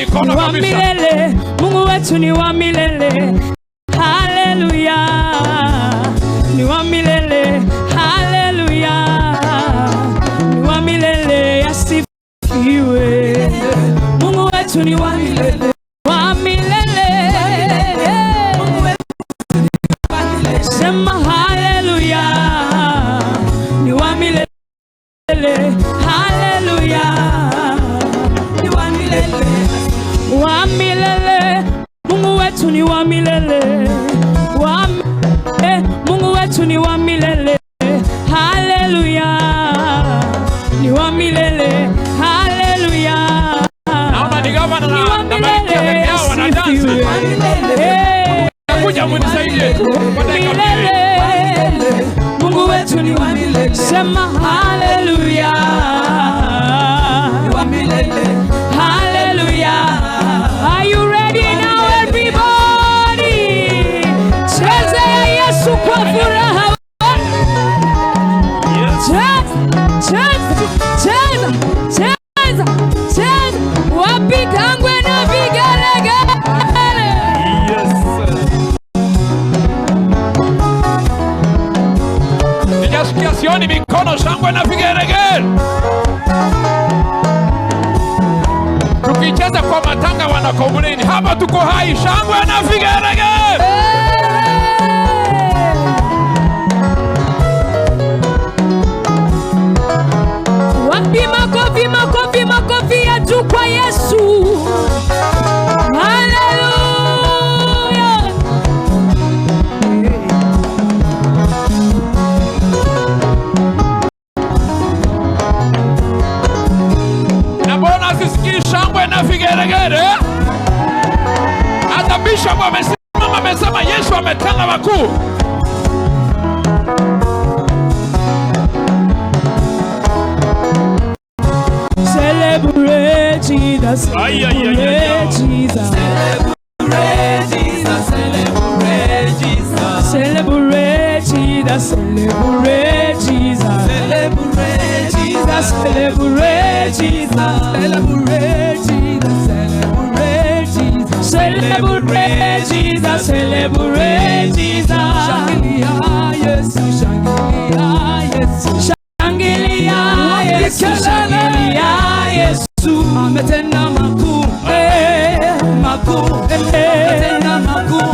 mikono kabisa. Mungu wetu ni wa milele. Haleluya. Ni wa milele. Haleluya. Ni wa milele. Asifiwe. Mungu wetu ni wa milele. Wa milele. Mungu wetu sema haleluya. Ni wa milele. Haleluya. Ni wa milele. Wa milele. Mungu wetu ni wa milele. Mungu wetu ni wa milele. Haleluya. Ni wa milele. Haleluya. Naomba ni gavana na malkia peke yao wanadansi. Kuja munisaidie. Mungu wetu ni wa milele. Sema haleluya. Ni wa milele. Haleluya. Are you ready now everybody? Cheza ya Yesu kwa furaha. Cheza. Wapi kangwe na vigelegele. Nijasikia sioni mikono, shangwe na vigelegele. Tukicheza kwa matanga wanakomulini. Hapa tuko hai, shangwe na vigelegele. Wapi makofi ya juu kwa Yesu. Haleluya. Na mbona sisikii shangwe na vigelegele? Hata bishop amesema Yesu ametenda makuu. Celebrate Jesus. Celebrate Jesus. Celebrate Jesus. Celebrate Jesus. Celebrate Jesus. Celebrate Jesus. Celebrate Jesus. Celebrate Jesus. Celebrate Jesus. Celebrate Jesus. Celebrate Jesus. Shangilia Yesu. Shangilia Yesu. Shangilia Yesu. Shangilia Yesu. Ametenda makuu. Makuu. Ametenda makuu.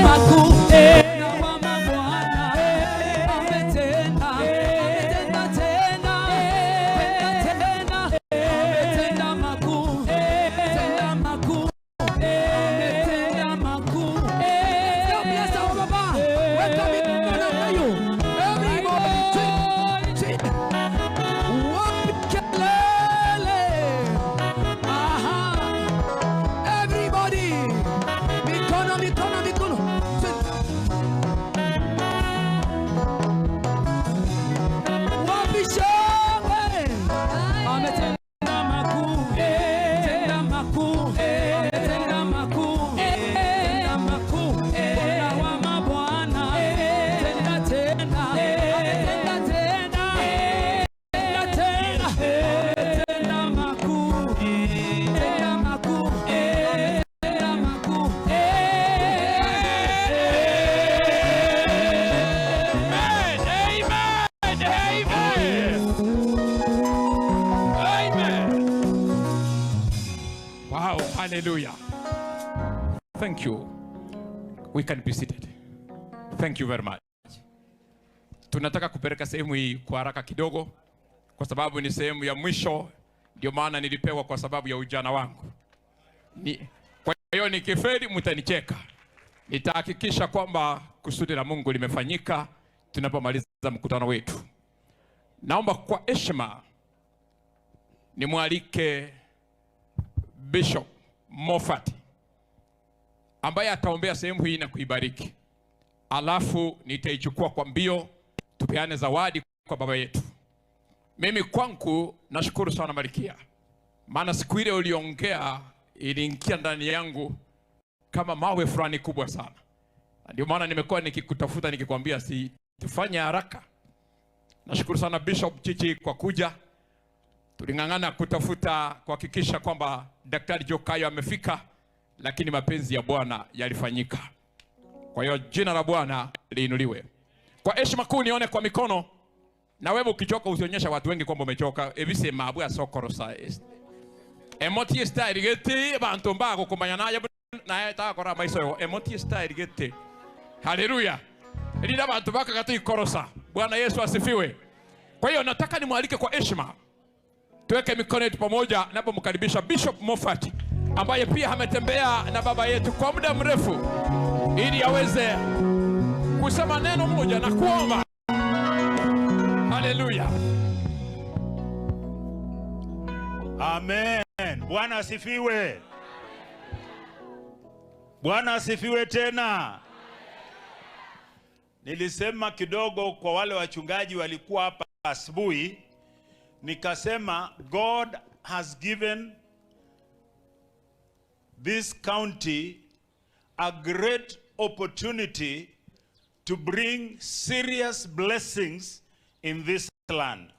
Makuu. Hallelujah. Thank you. We can be seated. Thank you very much. Tunataka kupeleka sehemu hii kwa haraka kidogo kwa sababu ni sehemu ya mwisho, ndio maana nilipewa kwa sababu ya ujana wangu. Kwa hiyo nikifeli mtanicheka. Nitahakikisha kwamba kusudi la Mungu limefanyika tunapomaliza mkutano wetu. Naomba kwa heshima nimwalike Bishop Mofati ambaye ataombea sehemu hii na kuibariki. Alafu nitaichukua kwa mbio tupeane zawadi kwa baba yetu. Mimi kwangu nashukuru sana Malkia. Maana siku ile uliongea iliingia ndani yangu kama mawe fulani kubwa sana. Ndio maana nimekuwa nikikutafuta nikikwambia si tufanye haraka. Nashukuru sana Bishop Chichi kwa kuja. Tuling'ang'ana kutafuta kuhakikisha kwamba Daktari Jokayo amefika, lakini mapenzi ya Bwana yalifanyika. Kwa hiyo jina la Bwana liinuliwe. Kwa heshima kuu nione kwa mikono, na wewe ukichoka usionyesha watu wengi kwamba umechoka. Evise mabu ya sokorosa. Emoti style gete bantu mbago kumanya na ta kora maiso emoti style gete. Haleluya. Ndio bantu baka kati korosa. Bwana Yesu asifiwe. Kwa hiyo nataka nimwalike kwa heshima. Tuweke mikono yetu pamoja napomkaribisha Bishop Moffat ambaye pia ametembea na baba yetu kwa muda mrefu ili aweze kusema neno moja na kuomba. Haleluya. Amen. Bwana asifiwe. Bwana asifiwe tena. Nilisema kidogo kwa wale wachungaji walikuwa hapa asubuhi, nikasema God has given this county a great opportunity to bring serious blessings in this land.